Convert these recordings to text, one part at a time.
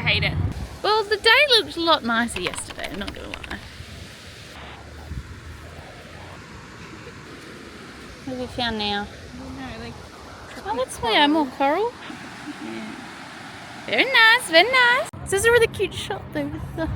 hate it. Well, the day looked a lot nicer yesterday, I'm not gonna lie. What have we found now? No, like. Oh, that's more coral. Yeah. Very nice, very nice. This is a really cute shot though with the...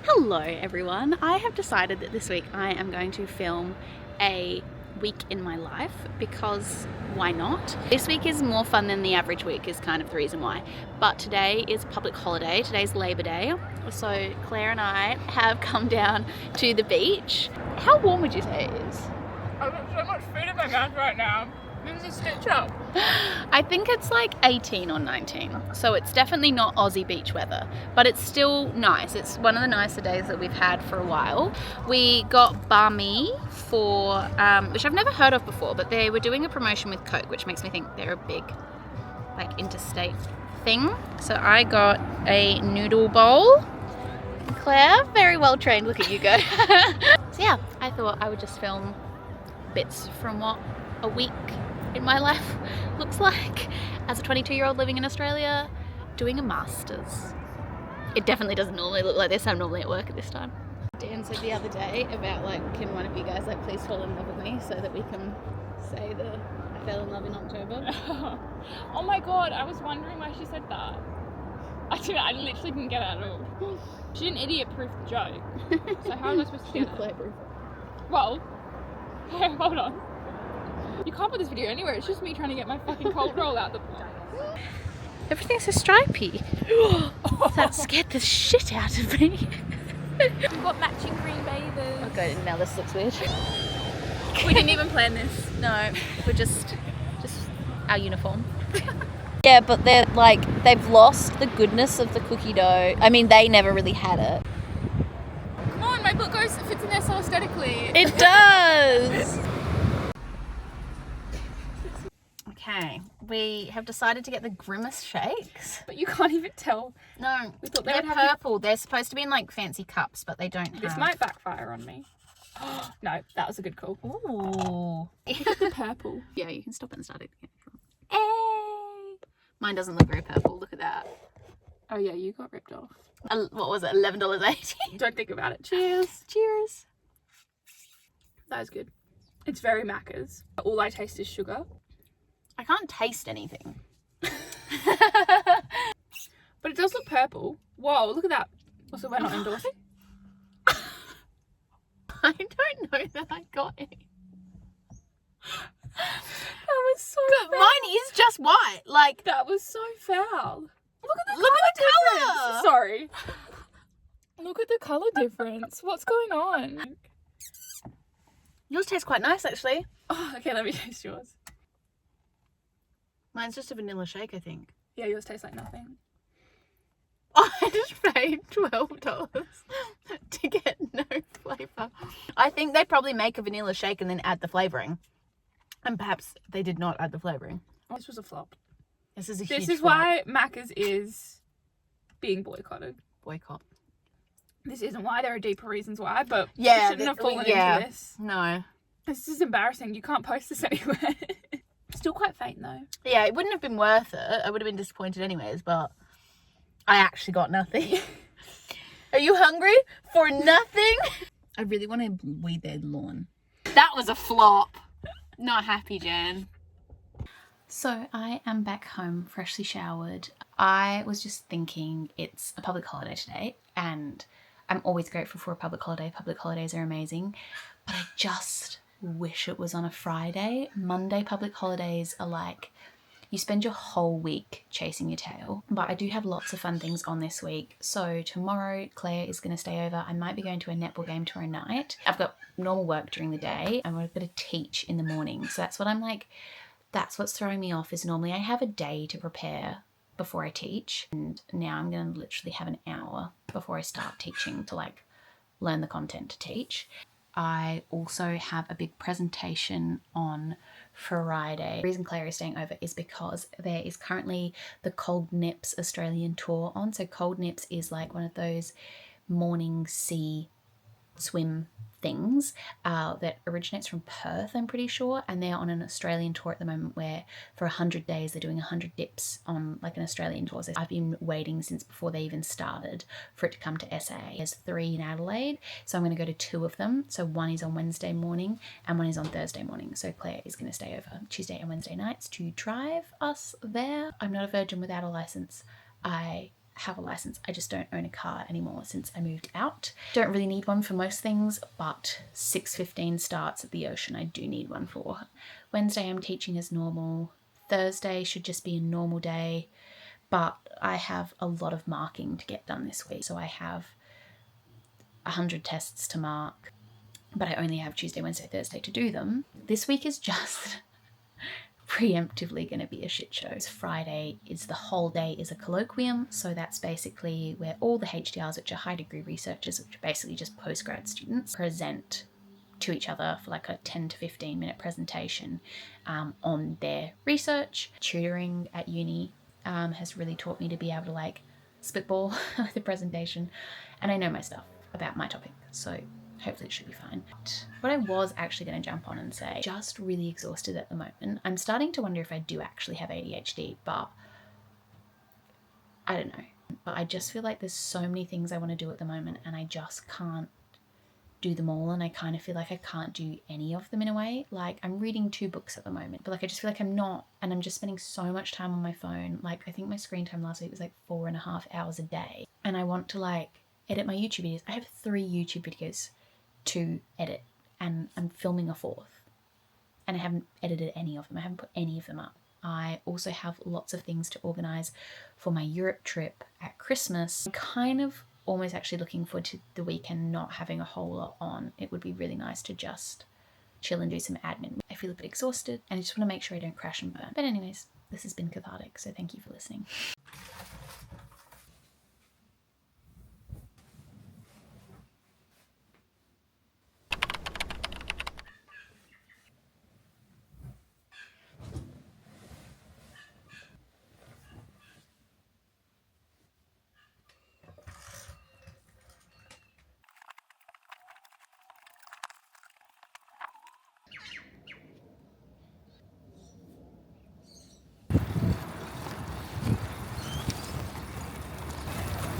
Hello everyone. I have decided that this week I am going to film a week in my life because why not? This week is more fun than the average week is kind of the reason why. But today is public holiday. Today's Labor Day. So Claire and I have come down to the beach. How warm would you say it is? I've got so much food in my mouth right now. This is stitch up. I think it's like 18 or 19. So it's definitely not Aussie beach weather, but it's still nice. It's one of the nicer days that we've had for a while. We got barmy for, which I've never heard of before, but they were doing a promotion with Coke, which makes me think they're a big like interstate thing. So I got a noodle bowl. Claire, very well trained, look at you go. So yeah, I thought I would just film bits from what a week in my life looks like as a 22-year-old living in Australia doing a master's. It definitely doesn't normally look like this. I'm normally at work at this time. Dan said the other day about like, can one of you guys like please fall in love with me so that we can say the I fell in love in October. Oh my god, I was wondering why she said that. I literally didn't get it at all. She didn't idiot-proof the joke. So how am I supposed to get it? Well, hey, hold on. You can't put this video anywhere. It's just me trying to get my fucking cold roll out the... Everything's so stripy. That scared the shit out of me. We've got matching green bathers. Oh god, now this looks weird. We didn't even plan this. No, we're just our uniform. Yeah, but they're like, they've lost the goodness of the cookie dough. I mean, they never really had it. Come on, my book fits in there so aesthetically. It does! Okay, we have decided to get the Grimace shakes. But you can't even tell. No, We thought they they're would have purple. They're supposed to be in like fancy cups, but they don't have. This might backfire on me. No, that was a good call. Ooh. The purple. Yeah, you can stop it and start it again. Hey! Mine doesn't look very purple. Look at that. Oh yeah, you got ripped off. What was it? $11.80. Don't think about it. Cheers. Cheers. That was good. It's very Macca's. All I taste is sugar. I can't taste anything. But it does look purple. Whoa, look at that. Also, we're not endorsing. I don't know that I got any. That was so But mine is just white. Like, That was so foul. Look at the look at the difference. colour. Sorry. Look at the colour difference. What's going on? Yours tastes quite nice, actually. Oh, okay, let me taste yours. Mine's just a vanilla shake, I think. Yeah, yours tastes like nothing. I just paid $12 to get no flavour. I think they probably make a vanilla shake and then add the flavouring. And perhaps they did not add the flavouring. Oh, this was a flop. This is a huge This is flop. why Macca's is being boycotted. Boycott. This isn't why. There are deeper reasons why, but Yeah, you shouldn't have fallen into this. No. This is embarrassing. You can't post this anywhere. Still quite faint though. Yeah, it wouldn't have been worth it. I would have been disappointed anyways, but I actually got nothing. Are you hungry for nothing? I really want to weed their lawn. That was a flop. Not happy, Jan. So I am back home, freshly showered. I was just thinking it's a public holiday today, and I'm always grateful for a public holiday. Public holidays are amazing, but I just wish it was on a Friday. Monday public holidays are like, you spend your whole week chasing your tail. But I do have lots of fun things on this week. So tomorrow, Claire is going to stay over. I might be going to a netball game tomorrow night. I've got normal work during the day and I've got to teach in the morning. So that's what I'm like, that's what's throwing me off, is normally I have a day to prepare before I teach. And now I'm going to literally have an hour before I start teaching to like learn the content to teach. I also have a big presentation on Friday. The reason Claire is staying over is because there is currently the Cold Nips Australian tour on. So Cold Nips is like one of those morning sea swim things that originates from Perth, I'm pretty sure, and they're on an Australian tour at the moment where for 100 days they're doing 100 dips on like an Australian tour. So I've been waiting since before they even started for it to come to SA. There's 3 in Adelaide, so I'm going to go to 2 of them. So one is on Wednesday morning and one is on Thursday morning. So Claire is going to stay over Tuesday and Wednesday nights to drive us there. I'm not a virgin without a license. I have a license, I just don't own a car anymore since I moved out. Don't really need one for most things, but 6:15 starts at the ocean I do need one for. Wednesday I'm teaching as normal. Thursday should just be a normal day, but I have a lot of marking to get done this week. So I have 100 tests to mark, but I only have Tuesday, Wednesday, Thursday to do them. This week is just preemptively going to be a shit show. Friday is the whole day is a colloquium, so that's basically where all the HDRs, which are high degree researchers, which are basically just postgrad students, present to each other for like a 10 to 15 minute presentation on their research. Tutoring at uni has really taught me to be able to like spitball the presentation, and I know my stuff about my topic, so hopefully it should be fine. What I was actually going to jump on and say, just really exhausted at the moment. I'm starting to wonder if I do actually have ADHD, but I don't know. But I just feel like there's so many things I want to do at the moment and I just can't do them all, and I kind of feel like I can't do any of them in a way. Like I'm reading 2 books at the moment, but like I just feel like I'm not, and I'm just spending so much time on my phone. Like I think my screen time last week was like 4.5 hours a day, and I want to like edit my YouTube videos. I have 3 YouTube videos to edit and I'm filming a 4th, and I haven't edited any of them. I haven't put any of them up. I also have lots of things to organise for my Europe trip at Christmas. I'm kind of almost actually looking forward to the weekend not having a whole lot on. It would be really nice to just chill and do some admin. I feel a bit exhausted and I just want to make sure I don't crash and burn. But anyways, this has been cathartic, so thank you for listening.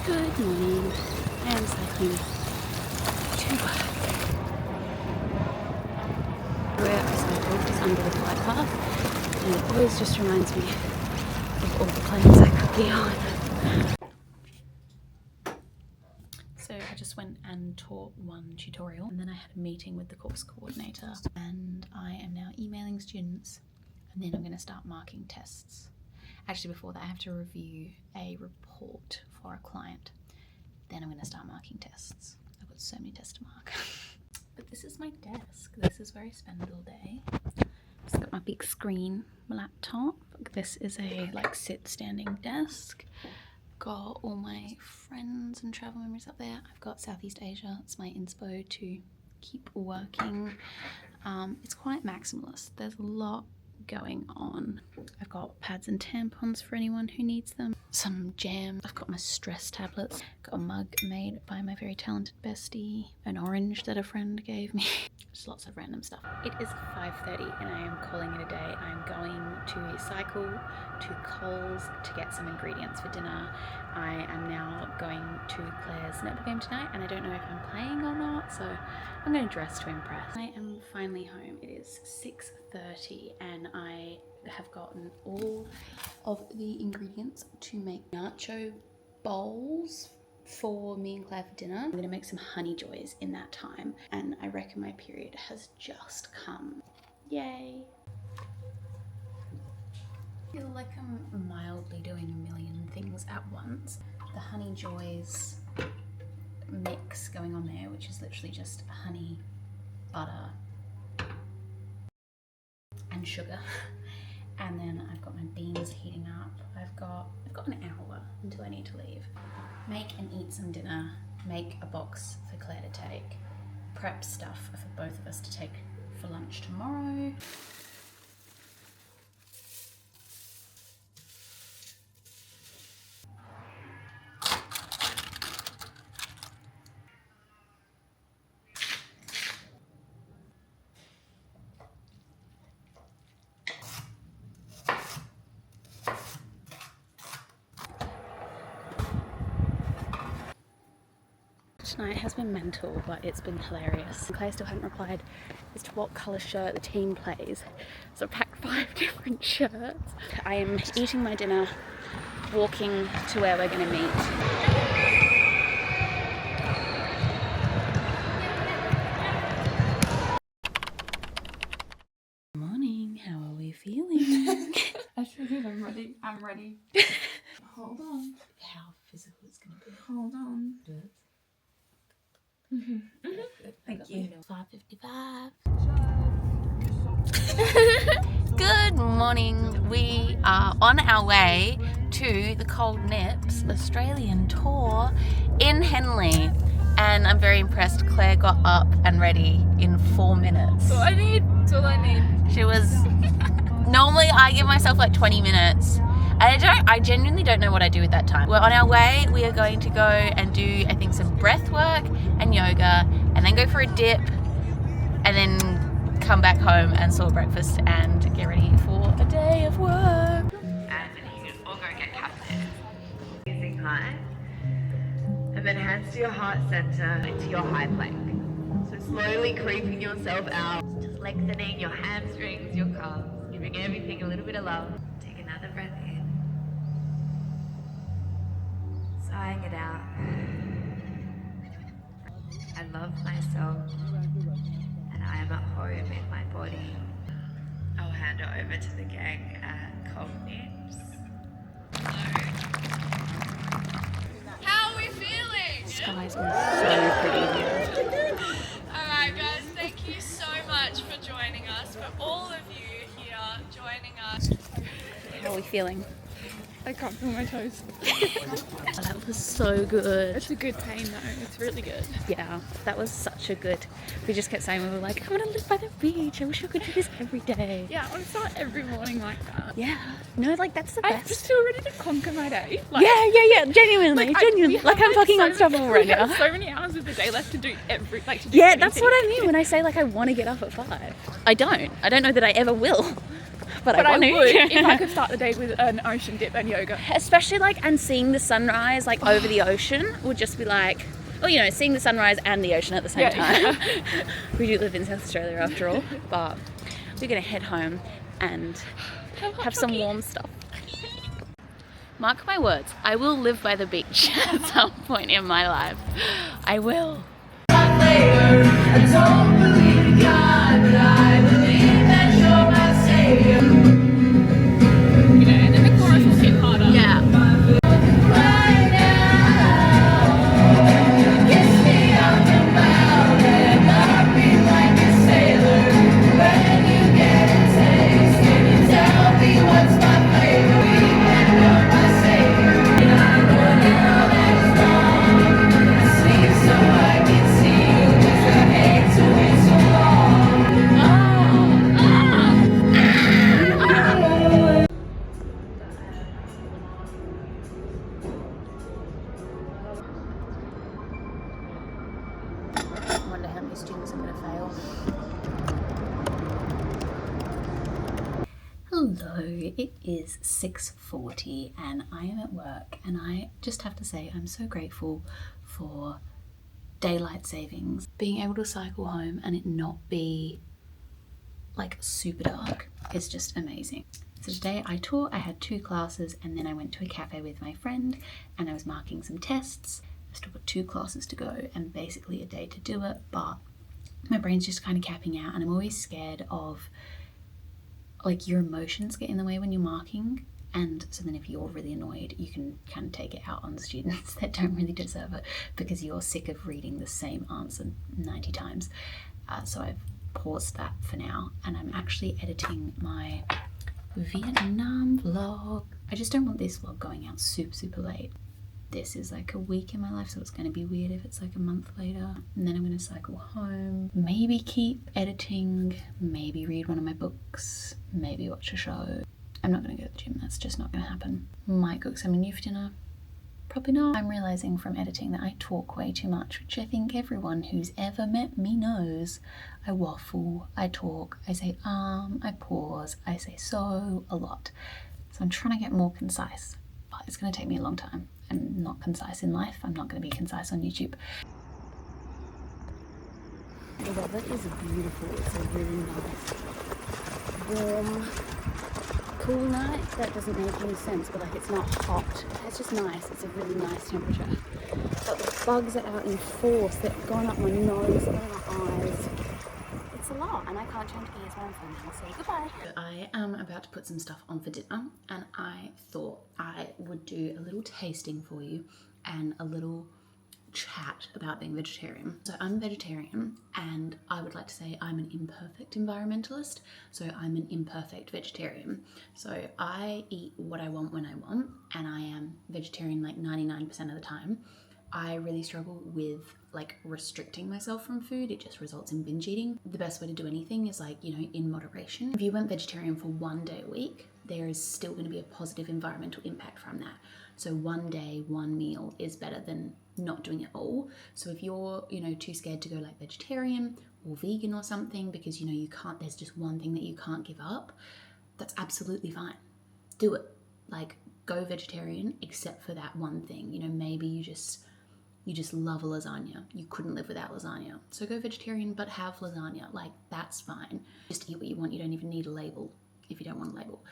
Good morning. I am cycling to work. Where I cycle is under the flight path, and it always just reminds me of all the planes I could be on. So I just went and taught one tutorial, and then I had a meeting with the course coordinator, and I am now emailing students, and then I'm going to start marking tests. Actually, before that, I have to review a report for a client. Then I'm going to start marking tests. I've got so many tests to mark. But this is my desk. This is where I spend all day. Just got my big screen laptop. This is a like standing desk. Got all my friends and travel memories up there. I've got Southeast Asia. It's my inspo to keep working. It's quite maximalist. There's a lot going on. I've got pads and tampons for anyone who needs them, some jam, I've got my stress tablets, got a mug made by my very talented bestie, an orange that a friend gave me, just lots of random stuff. It is 5:30 and I am calling it a day. I'm going to cycle to Coles to get some ingredients for dinner. I am now going to Claire's netball game tonight and I don't know if I'm playing or not, so I'm going to dress to impress. I am finally home. It is 6:30 and I have gotten all of the ingredients to make nacho bowls for me and Claire for dinner. I'm going to make some honey joys in that time, and I reckon my period has just come. Yay! I feel like I'm mildly doing a million things at once. The honey joys mix going on there, which is literally just honey, butter and sugar. And then I've got my beans heating up. I've got an hour until I need to leave. Make and eat some dinner, make a box for Claire to take, prep stuff for both of us to take for lunch tomorrow. tonight has been mental, but it's been hilarious. Claire still hadn't replied as to what colour shirt the team plays, so I packed 5 different shirts. I am eating my dinner, walking to where we're going to meet. Morning, how are we feeling? I feel good, I'm ready. I'm ready. Hold on. How physical it's going to be. Hold on. Good. Thank you. 5:55. Good morning. We are on our way to the Cold Nips Australian tour in Henley, and I'm very impressed. Claire got up and ready in 4 minutes. That's all I need. That's all I need. She was. Normally I give myself like 20 minutes. I genuinely don't know what I do with that time. We're on our way. We are going to go and do, I think, some breath work and yoga, and then go for a dip, and then come back home and sort breakfast and get ready for a day of work. And then you can all go get captain. Facing high. And then hands to your heart center into your high plank. So slowly creeping yourself out. Just lengthening your hamstrings, your calves, giving everything a little bit of love. Take another breath in. Sighing it out. I love myself, and I am at home in my body. I'll hand it over to the gang at Cold Nips. How are we feeling? The skies are so pretty here. Alright guys, thank you so much for joining us, for all of you here joining us. How are we feeling? I can't feel my toes. That was so good. It's a good pain though, it's really good. Yeah, that was such a good. We just kept saying, we were like, I want to live by the beach. I wish I could do this every day. Yeah, I want to start every morning like that. Yeah. No, like that's the I best. just feel ready to conquer my day. Like, Yeah. Genuinely. we have, Like I'm fucking so unstoppable many, right we have now. so many hours of the day left to do every, like to do Yeah, that's what I anything. mean when I say like I want to get up at 5. I don't know that I ever will, but I But I want to. would if I could start the day with an ocean dip and yoga. Especially like, and seeing the sunrise like over the ocean would just be like, well, you know, seeing the sunrise and the ocean at the same time. Yeah. We do live in South Australia after all, but we're gonna head home and have some warm stuff. Mark my words, I will live by the beach at some point in my life. I will. I don't believe in God, but I believe that you're my savior. You know, and then the chorus will hit harder. Yeah. Right now, kiss me on the mouth and love me like a sailor. When you get a taste, can you tell me what's my flavor? And you're my savior, and I know now that it's wrong. I sleep so I can see you, 'cause I hate to wait so long. I wonder how many students I'm going to fail. Hello, it is 6:40 and I am at work, and I just have to say I'm so grateful for daylight savings. Being able to cycle home and it not be like super dark is just amazing. So today I taught, I had 2 classes, and then I went to a cafe with my friend and I was marking some tests. I've still got 2 classes to go and basically a day to do it, but my brain's just kind of capping out, and I'm always scared of like your emotions get in the way when you're marking, and so then if you're really annoyed you can kind of take it out on the students that don't really deserve it because you're sick of reading the same answer 90 times. So I've paused that for now, and I'm actually editing my Vietnam vlog. I just don't want this vlog going out super late. This is like a week in my life, so it's going to be weird if it's like a month later. And then I'm going to cycle home, maybe keep editing, maybe read one of my books, maybe watch a show. I'm not going to go to the gym, that's just not going to happen. Might cook some new for dinner, probably not. I'm realising from editing that I talk way too much, which I think everyone who's ever met me knows. I waffle, I talk, I say I pause, I say so a lot. So I'm trying to get more concise, but it's going to take me a long time. I'm not concise in life, I'm not going to be concise on YouTube. The weather is beautiful. It's a really nice, warm, cool night. That doesn't make any sense, but like it's not hot. It's just nice. It's a really nice temperature. But the bugs are out in force. They've gone up my nose, gone up my eyes. It's a lot, and I can't change gears while I'm filming, so goodbye. I am about to put some stuff on for dinner, and I thought I would do a little tasting for you and a little chat about being vegetarian. So I'm a vegetarian, and I would like to say I'm an imperfect environmentalist, so I'm an imperfect vegetarian. So I eat what I want when I want, and I am vegetarian like 99% of the time. I really struggle with like restricting myself from food. It just results in binge eating. The best way to do anything is like, you know, in moderation. If you went vegetarian for one day a week, there is still going to be a positive environmental impact from that. So one day, one meal is better than not doing it all. So if you're, you know, too scared to go like vegetarian or vegan or something because, you know, you can't, there's just one thing that you can't give up, that's absolutely fine. Do it. Like, go vegetarian except for that one thing. You know, maybe you just love a lasagna. You couldn't live without lasagna. So go vegetarian, but have lasagna. Like, that's fine. Just eat what you want. You don't even need a label if you don't want a label.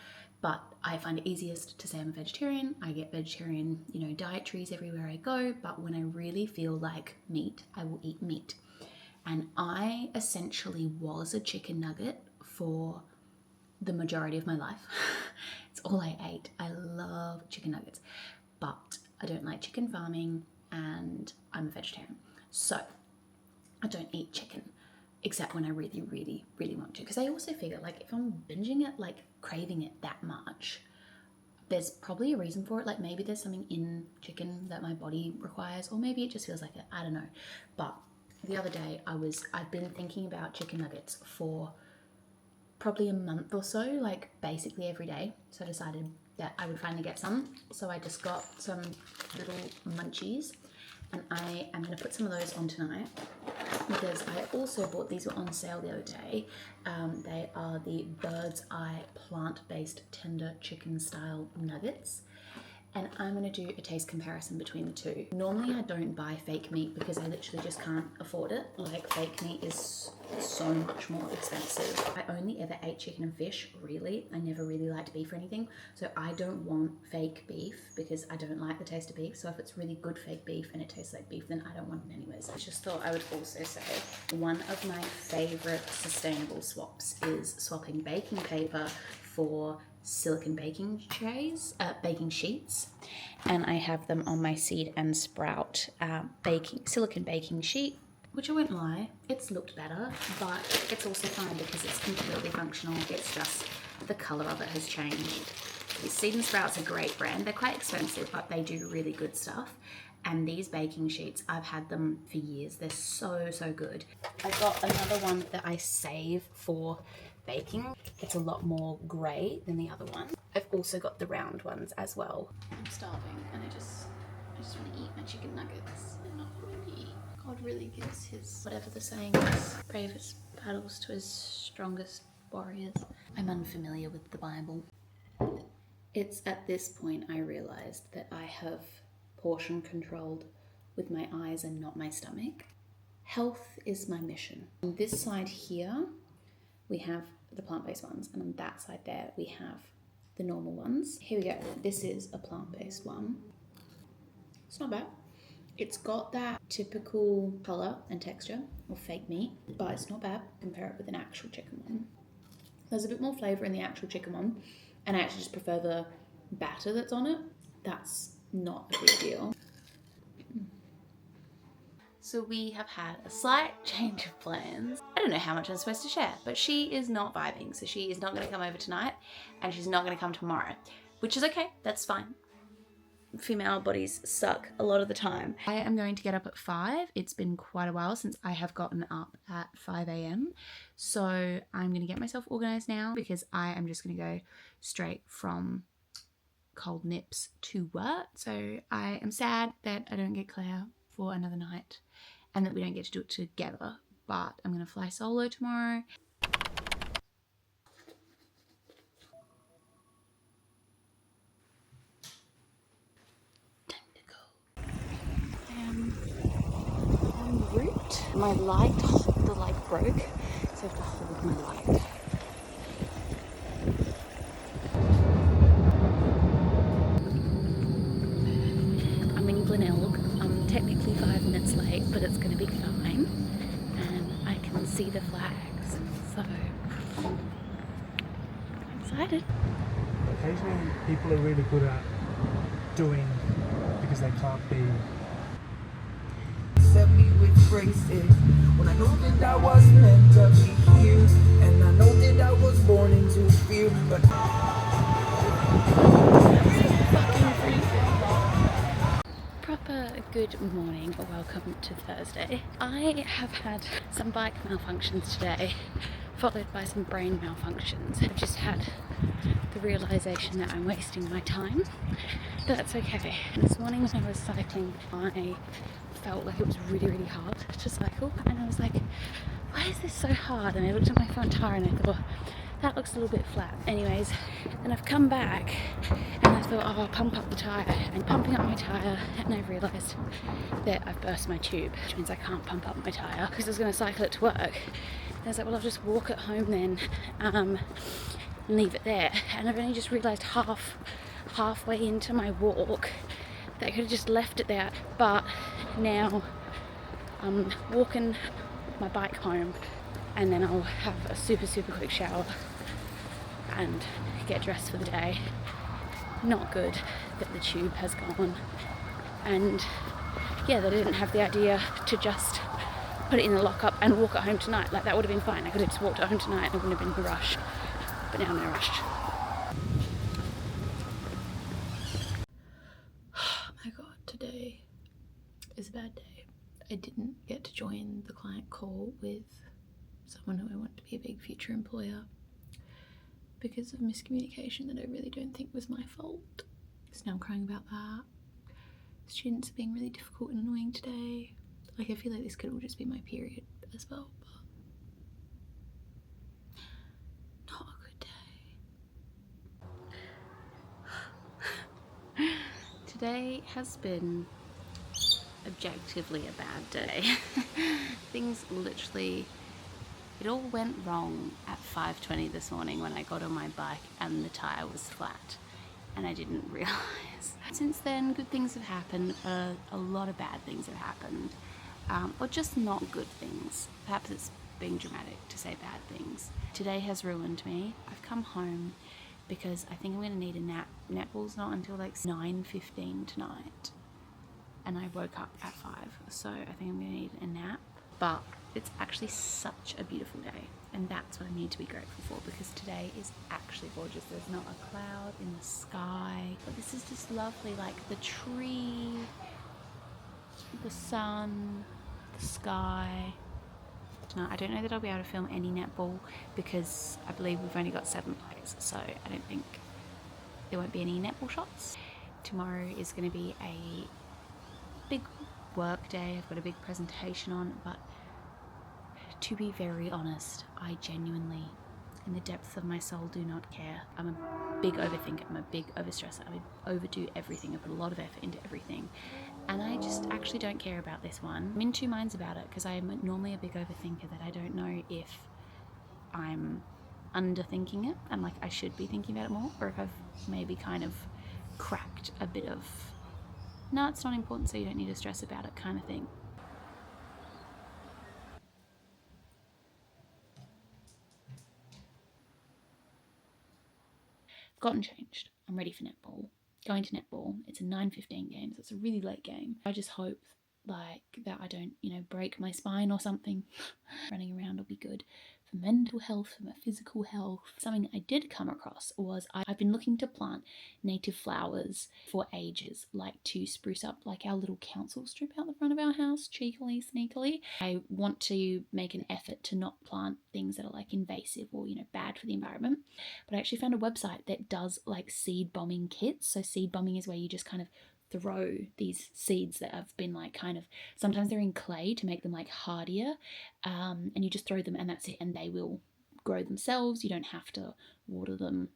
But I find it easiest to say I'm a vegetarian. I get vegetarian, you know, dietaries everywhere I go. But when I really feel like meat, I will eat meat. And I essentially was a chicken nugget for the majority of my life. It's all I ate. I love chicken nuggets. But I don't like chicken farming, and I'm a vegetarian. So I don't eat chicken except when I really, really, really want to. Because I also figure like if I'm binging it, like craving it that much, there's probably a reason for it. Like maybe there's something in chicken that my body requires, or maybe it just feels like it. I don't know. But the other day I've been thinking about chicken nuggets for probably a month or so, like basically every day. So I decided that I would finally get some. So I just got some little munchies, and I am going to put some of those on tonight because I also bought, these were on sale the other day. They are the Bird's Eye plant-based tender chicken style nuggets. And I'm going to do a taste comparison between the two. Normally I don't buy fake meat because I literally just can't afford it. Like, fake meat is so much more expensive. I only ever ate chicken and fish, really. I never really liked beef or anything. So I don't want fake beef because I don't like the taste of beef. So if it's really good fake beef and it tastes like beef, then I don't want it anyways. I just thought I would also say one of my favorite sustainable swaps is swapping baking paper for silicone baking trays, baking sheets, and I have them on my Seed and Sprout silicone baking sheet, which I won't lie, it's looked better, but it's also fine because it's completely functional. It's just the colour of it has changed. Seed and Sprout's a great brand. They're quite expensive, but they do really good stuff. And these baking sheets, I've had them for years. They're so, so good. I got another one that I save for baking. It's a lot more grey than the other one. I've also got the round ones as well. I'm starving and I just want to eat my chicken nuggets. I'm not hungry. God really gives his, whatever the saying is, bravest battles to his strongest warriors. I'm unfamiliar with the Bible. It's at this point I realised that I have portion controlled with my eyes and not my stomach. Health is my mission. On this side here, we have the plant-based ones, and on that side there, we have the normal ones. Here we go. This is a plant-based one. It's not bad. It's got that typical colour and texture of fake meat, but it's not bad. Compare it with an actual chicken one. There's a bit more flavour in the actual chicken one, and I actually just prefer the batter that's on it. That's not a big deal. So we have had a slight change of plans. I don't know how much I'm supposed to share, but she is not vibing. So she is not going to come over tonight, and she's not going to come tomorrow, which is okay. That's fine. Female bodies suck a lot of the time. I am going to get up at 5. It's been quite a while since I have gotten up at 5 a.m. So I'm going to get myself organized now because I am just going to go straight from cold nips to work. So I am sad that I don't get Claire for another night and that we don't get to do it together, but I'm going to fly solo tomorrow. Time to go. I am en route. My light the light broke, so I have to hold my light. I'm in Glenelg. I'm technically 5 minutes late, but it's going to be fine. And I can see the flags, so I'm excited. Occasionally people are really good at doing because they can't be. Set me with braces when I know that I was meant to be here, and I know that I was born into fear, but Proper good morning or welcome to Thursday. I have had some bike malfunctions today, followed by some brain malfunctions. I've just had the realisation that I'm wasting my time, but that's okay. This morning when I was cycling, I felt like it was really hard to cycle, and I was like, why is this so hard? And I looked at my front tyre and I thought, that looks a little bit flat. Anyways, then I've come back and I thought, oh, I'll pump up the tyre. And pumping up my tyre, and I've realised that I've burst my tube, which means I can't pump up my tyre because I was going to cycle it to work. And I was like, well, I'll just walk it home then and leave it there. And I've only just realised halfway into my walk that I could have just left it there. But now I'm walking my bike home, and then I'll have a super quick shower and get dressed for the day. Not good that the tube has gone, and yeah, that I didn't have the idea to just put it in the lockup and walk it home tonight. Like, that would have been fine. I could have just walked it home tonight and I wouldn't have been in a rush, but now I'm in a rush. Oh my god, today is a bad day. I didn't get to join the client call with someone who I want to be a big future employer because of miscommunication that I really don't think was my fault. So now I'm crying about that. Students are being really difficult and annoying today. Like, I feel like this could all just be my period as well, but not a good day. Today has been objectively a bad day. Things literally, it all went wrong at 5:20 this morning when I got on my bike and the tyre was flat and I didn't realise. Since then, good things have happened, but a lot of bad things have happened, or just not good things. Perhaps it's being dramatic to say bad things. Today has ruined me. I've come home because I think I'm going to need a nap. Netball's not until like 9:15 tonight, and I woke up at 5, so I think I'm going to need a nap. But it's actually such a beautiful day, and that's what I need to be grateful for, because today is actually gorgeous. There's not a cloud in the sky, but this is just lovely. Like, the tree, the sun, the sky. Tonight, I don't know that I'll be able to film any netball because I believe we've only got 7 players, so I don't think there won't be any netball shots. Tomorrow is going to be a big work day. I've got a big presentation on, but to be very honest, I genuinely, in the depths of my soul, do not care. I'm a big overthinker, I'm a big overstressor, I overdo everything, I put a lot of effort into everything, and I just actually don't care about this one. I'm in two minds about it, because I'm normally a big overthinker, that I don't know if I'm underthinking it and like I should be thinking about it more, or if I've maybe kind of cracked a bit of, no, it's not important, so you don't need to stress about it kind of thing. Gotten changed. I'm ready for netball. Going to netball. It's a 9:15 game, so it's a really late game. I just hope like that I don't, break my spine or something. Running around will be good for mental health, for my physical health. Something I did come across was I've been looking to plant native flowers for ages, like to spruce up like our little council strip out the front of our house, cheekily, sneakily. I want to make an effort to not plant things that are like invasive or, bad for the environment. But I actually found a website that does like seed bombing kits. So seed bombing is where you just kind of throw these seeds that have been like kind of, sometimes they're in clay to make them like hardier, and you just throw them and that's it, and they will grow themselves. You don't have to water them,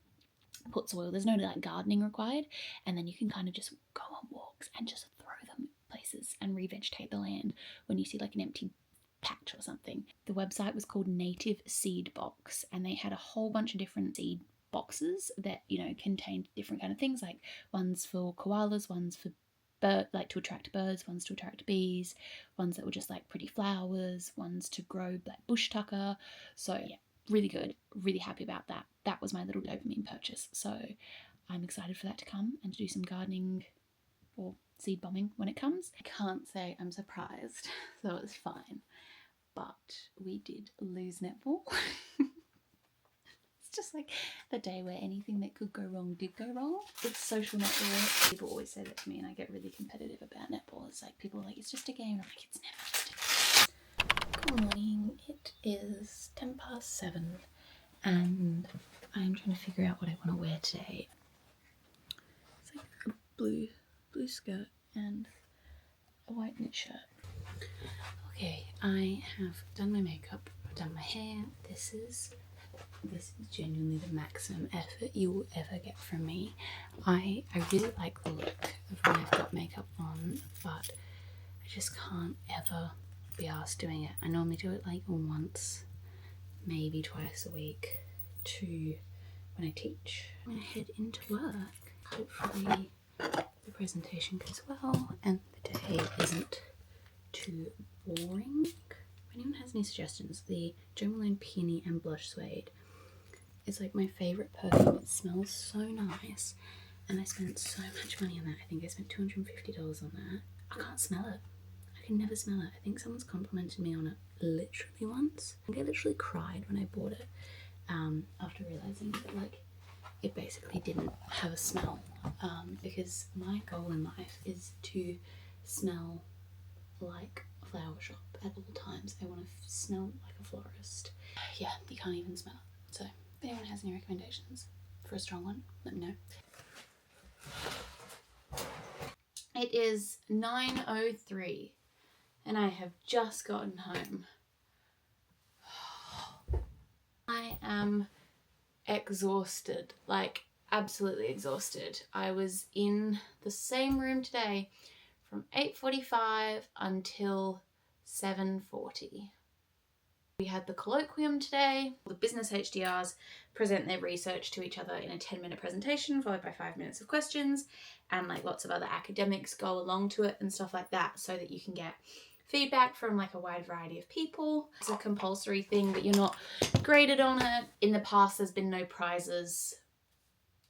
put soil, there's no like gardening required, and then you can kind of just go on walks and just throw them places and revegetate the land when you see like an empty patch or something. The website was called Native Seed Box, and they had a whole bunch of different seed boxes that, you know, contained different kind of things, like ones for koalas, ones for to attract birds, ones to attract bees, ones that were just like pretty flowers, ones to grow like bush tucker. So yeah, really good, really happy about that. That was my little dopamine purchase. So I'm excited for that to come and to do some gardening or seed bombing when it comes. I can't say I'm surprised, so it's fine. But we did lose netball. It's just like the day where anything that could go wrong did go wrong. It's social netball. People always say that to me, and I get really competitive about netball. It's like people are like, it's just a game. I'm like, it's never just a game. Good morning. It is 7:10, and I'm trying to figure out what I want to wear today. It's like a blue skirt and a white knit shirt. Okay, I have done my makeup, I've done my hair. This is genuinely the maximum effort you will ever get from me. I really like the look of when I've got makeup on, but I just can't ever be asked doing it. I normally do it like once, maybe twice a week, to when I teach. I'm gonna head into work. Hopefully the presentation goes well and the day isn't too boring. If anyone has any suggestions, the Jo Malone Peony and Blush Suede is like my favourite perfume. It smells so nice, and I spent so much money on that. I think I spent $250 on that. I can't smell it. I can never smell it. I think someone's complimented me on it literally once. I think I literally cried when I bought it, after realising that like it basically didn't have a smell, because my goal in life is to smell like a flower shop at all times. I want to smell like a florist. Yeah, you can't even smell it. So if anyone has any recommendations for a strong one, let me know. It is 9:03 and I have just gotten home. I am exhausted, like absolutely exhausted. I was in the same room today from 8:45 until 7:40. We had the colloquium today. The business HDRs present their research to each other in a 10-minute presentation followed by 5 minutes of questions, and like lots of other academics go along to it and stuff like that, so that you can get feedback from like a wide variety of people. It's a compulsory thing, but you're not graded on it. In the past there's been no prizes,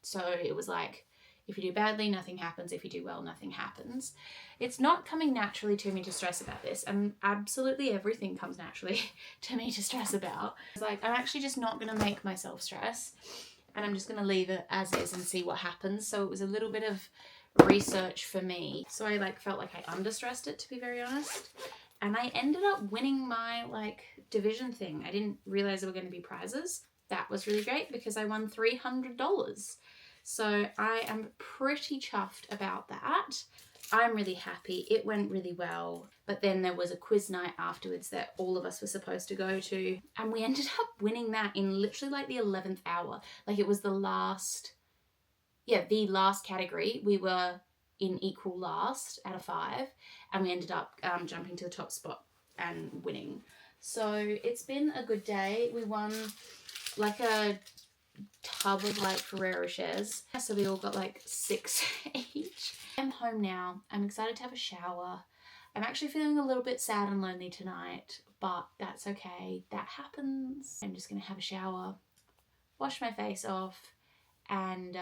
so it was like, if you do badly, nothing happens. If you do well, nothing happens. It's not coming naturally to me to stress about this, and absolutely everything comes naturally to me to stress about. It's like, I'm actually just not going to make myself stress, and I'm just going to leave it as is and see what happens. So it was a little bit of research for me. So I like felt like I under-stressed it, to be very honest. And I ended up winning my like division thing. I didn't realize there were going to be prizes. That was really great because I won $300. So I am pretty chuffed about that. I'm really happy. It went really well. But then there was a quiz night afterwards that all of us were supposed to go to, and we ended up winning that in literally like the 11th hour. Like it was the last category. We were in equal last out of 5, and we ended up jumping to the top spot and winning. So it's been a good day. We won like a tub of like Ferrero Rochers, so we all got like 6 each. I'm home now. I'm excited to have a shower. I'm actually feeling a little bit sad and lonely tonight, but that's okay. That happens. I'm just gonna have a shower, wash my face off, and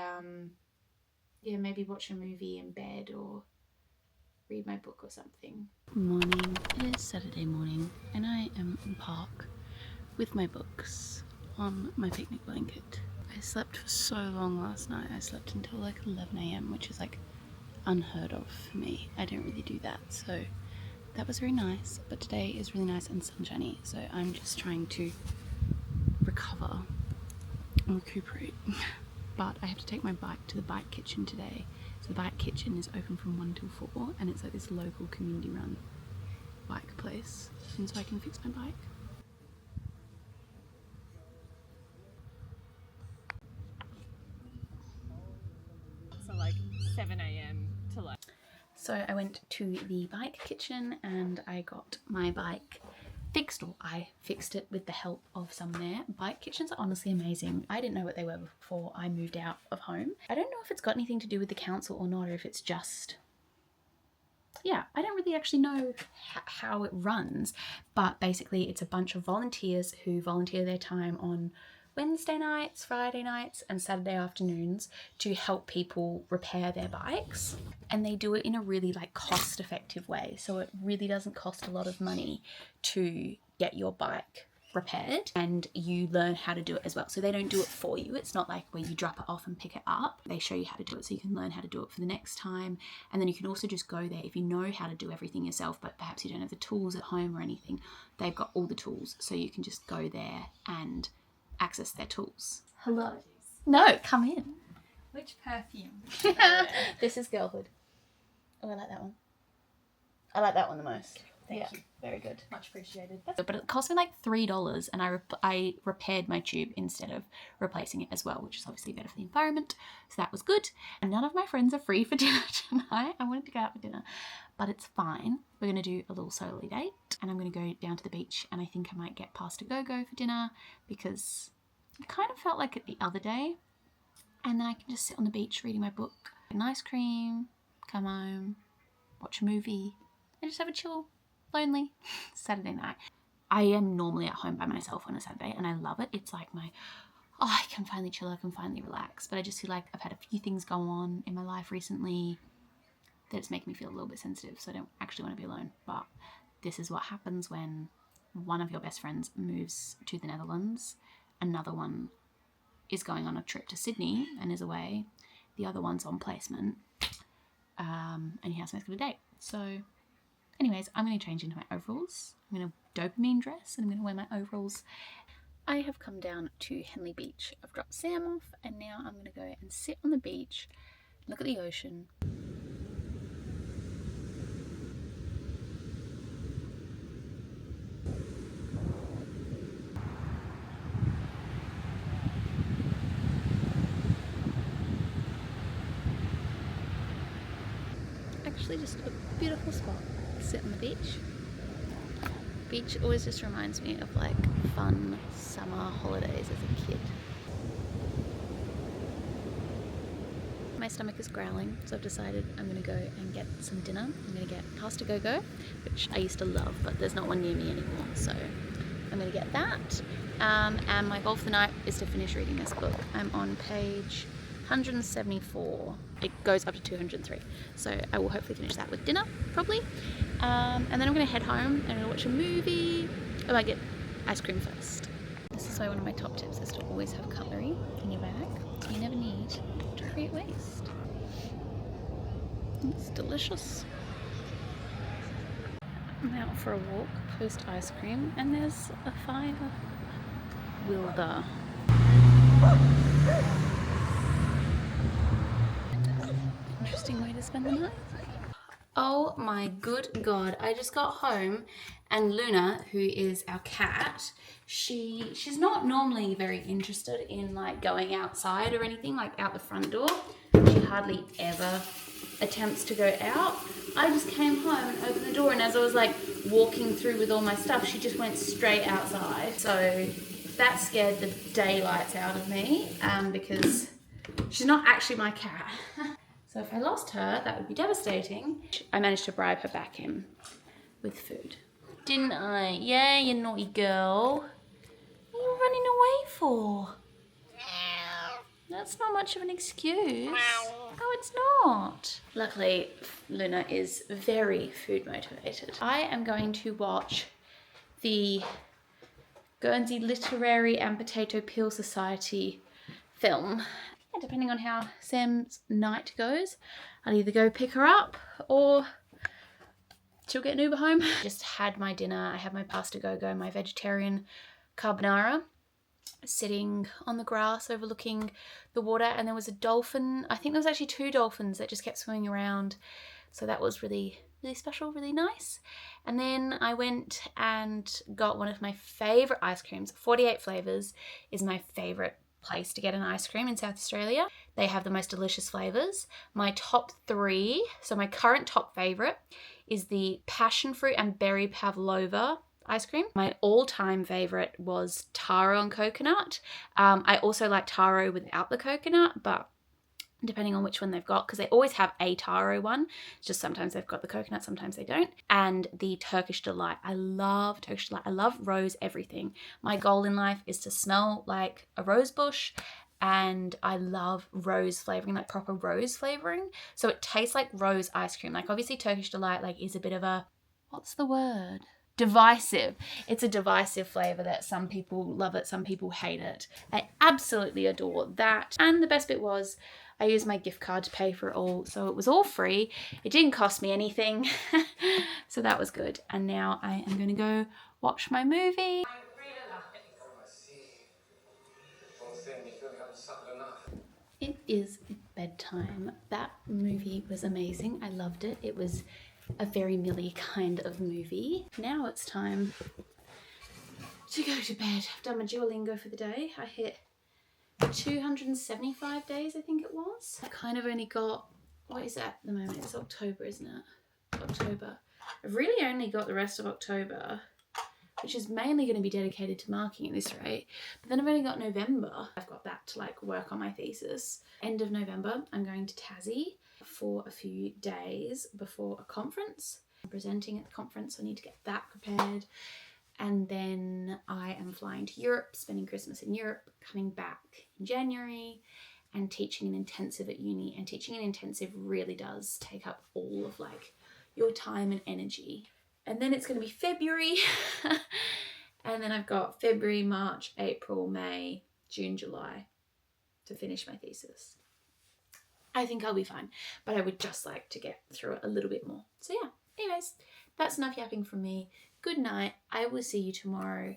yeah, maybe watch a movie in bed or read my book or something. Morning. It is Saturday morning and I am in the park with my books on my picnic blanket. I slept for so long last night. I slept until like 11 AM, which is like unheard of for me. I don't really do that, so that was very nice. But today is really nice and sunshiny, so I'm just trying to recover and recuperate. But I have to take my bike to the bike kitchen today. So the bike kitchen is open from 1 till 4, and it's like this local community run bike place, and so I can fix my bike. So like 7 AM to like. So I went to the bike kitchen and I got my bike fixed, or I fixed it with the help of someone there. Bike kitchens are honestly amazing. I didn't know what they were before I moved out of home. I don't know if it's got anything to do with the council or not, or if it's just, yeah, I don't really actually know how it runs, but basically it's a bunch of volunteers who volunteer their time on Wednesday nights, Friday nights and Saturday afternoons to help people repair their bikes, and they do it in a really like cost effective way, so it really doesn't cost a lot of money to get your bike repaired, and you learn how to do it as well. So they don't do it for you. It's not like where you drop it off and pick it up. They show you how to do it so you can learn how to do it for the next time, and then you can also just go there if you know how to do everything yourself but perhaps you don't have the tools at home or anything. They've got all the tools, so you can just go there and access their tools. Hello. No, come in. Which perfume? This is Girlhood. Oh, I like that one. I like that one the most. Thank yeah, you. very good. Much appreciated. But it cost me like $3, and I repaired my tube instead of replacing it as well, which is obviously better for the environment. So that was good. And none of my friends are free for dinner tonight. I wanted to go out for dinner, but it's fine. We're going to do a little solo date, and I'm going to go down to the beach, and I think I might get pasta go-go for dinner because I kind of felt like it the other day. And then I can just sit on the beach reading my book, get an ice cream, come home, watch a movie, and just have a chill, lonely Saturday night. I am normally at home by myself on a Saturday, and I love it. It's like my, oh, I can finally chill, I can finally relax. But I just feel like I've had a few things go on in my life recently that it's making me feel a little bit sensitive, so I don't actually want to be alone. But this is what happens when one of your best friends moves to the Netherlands, another one is going on a trip to Sydney and is away, the other one's on placement, and he has to go to date. So anyways, I'm going to change into my overalls. I'm going to dopamine dress, and I'm going to wear my overalls. I have come down to Henley Beach. I've dropped Sam off, and now I'm going to go and sit on the beach, look at the ocean. Actually just a beautiful spot to sit on the beach. Beach always just reminds me of like fun summer holidays as a kid. My stomach is growling, so I've decided I'm going to go and get some dinner. I'm going to get pasta go-go, which I used to love, but there's not one near me anymore, so I'm going to get that. And my goal for the night is to finish reading this book. I'm on page 174. It goes up to 203, so I will hopefully finish that with dinner probably, and then I'm going to head home and I'm going to watch a movie. I might get ice cream first. This is why one of my top tips is to always have cutlery in your bag, so you never need to create waste. It's delicious. I'm out for a walk post ice cream, and there's a fire wilder. Interesting way to spend the night. Oh my good god, I just got home and Luna, who is our cat, she's not normally very interested in like going outside or anything, like out the front door. She hardly ever attempts to go out. I just came home and opened the door, and as I was like walking through with all my stuff, she just went straight outside. So that scared the daylights out of me, because she's not actually my cat. So if I lost her, that would be devastating. I managed to bribe her back in with food. Didn't I? Yeah, you naughty girl. What are you running away for? That's not much of an excuse. Oh, it's not. Luckily, Luna is very food motivated. I am going to watch the Guernsey Literary and Potato Peel Society film. And depending on how Sam's night goes, I'll either go pick her up or she'll get an Uber home. Just had my dinner. I had my pasta go-go, my vegetarian carbonara, sitting on the grass overlooking the water, and there was a dolphin. I think there was actually 2 dolphins that just kept swimming around. So that was really, really special, really nice. And then I went and got one of my favorite ice creams. 48 Flavors is my favorite place to get an ice cream in South Australia. They have the most delicious flavors. My top 3, so my current top favorite is the passion fruit and berry pavlova ice cream. My all-time favorite was taro and coconut. I also like taro without the coconut, but depending on which one they've got, because they always have a taro one. It's just sometimes they've got the coconut, sometimes they don't. And the Turkish Delight. I love Turkish Delight. I love rose everything. My goal in life is to smell like a rose bush, and I love rose flavoring, like proper rose flavoring. So it tastes like rose ice cream. Like obviously Turkish Delight like is a bit of a, what's the word? Divisive. It's a divisive flavor that some people love it, some people hate it. I absolutely adore that. And the best bit was I used my gift card to pay for it all, so it was all free. It didn't cost me anything, so that was good. And now I am going to go watch my movie. It is bedtime. That movie was amazing. I loved it. It was a very Millie kind of movie. Now it's time to go to bed. I've done my Duolingo for the day. I hit 275 days, I think it was. I kind of only got, what is that at the moment? It's October, isn't it? October. I've really only got the rest of October, which is mainly going to be dedicated to marking at this rate. But then I've only got November. I've got that to like work on my thesis. End of November, I'm going to Tassie for a few days before a conference. I'm presenting at the conference, so I need to get that prepared. And then I am flying to Europe, spending Christmas in Europe, coming back in January and teaching an intensive at uni. And teaching an intensive really does take up all of like your time and energy. And then it's going to be February. And then I've got February, March, April, May, June, July to finish my thesis. I think I'll be fine, but I would just like to get through it a little bit more. So yeah, anyways, that's enough yapping from me. Good night. I will see you tomorrow.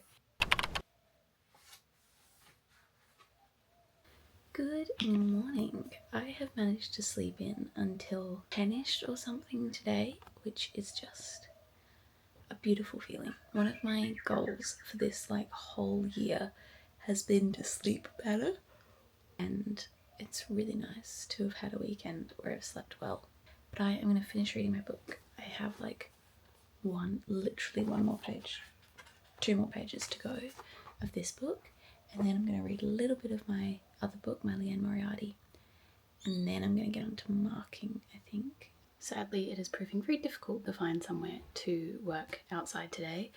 Good morning. I have managed to sleep in until 10ish or something today, which is just a beautiful feeling. One of my goals for this like whole year has been to sleep better, and it's really nice to have had a weekend where I've slept well. But I am going to finish reading my book. I have like literally one more page, 2 more pages to go of this book, and then I'm going to read a little bit of my other book, my Leanne Moriarty, and then I'm going to get on to marking, I think. Sadly, it is proving very difficult to find somewhere to work outside today.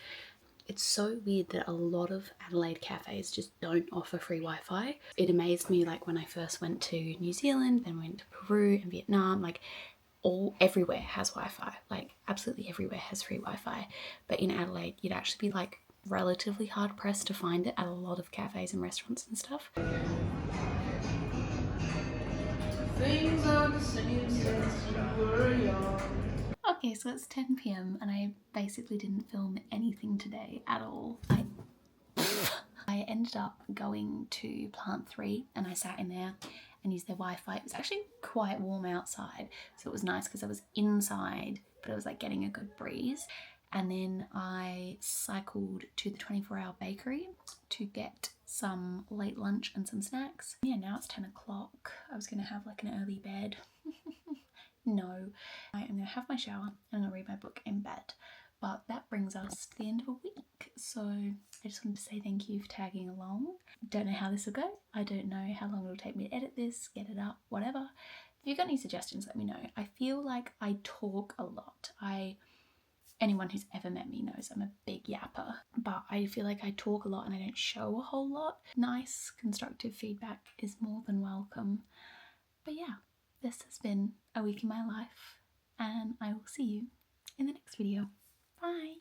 It's so weird that a lot of Adelaide cafes just don't offer free Wi-Fi. It amazed me like when I first went to New Zealand, then went to Peru and Vietnam, like everywhere has Wi-Fi, like absolutely everywhere has free Wi-Fi. But in Adelaide, you'd actually be like relatively hard pressed to find it at a lot of cafes and restaurants and stuff. Things are the same since you were young. Okay, so it's 10 p.m. and I basically didn't film anything today at all. I ended up going to Plant 3 and I sat in there and used their Wi-Fi. It was actually quite warm outside, so it was nice because I was inside, but I was like getting a good breeze. And then I cycled to the 24-hour bakery to get some late lunch and some snacks. Yeah, now it's 10 o'clock. I was gonna have like an early bed. No, I am gonna have my shower and I'm gonna read my book in bed. But that brings us to the end of a week. So I just wanted to say thank you for tagging along. Don't know how this will go. I don't know how long it'll take me to edit this, get it up, whatever. If you've got any suggestions, let me know. I feel like I talk a lot. Anyone who's ever met me knows I'm a big yapper, but I feel like I talk a lot and I don't show a whole lot. Nice, constructive feedback is more than welcome. But yeah, this has been a week in my life and I will see you in the next video. Bye!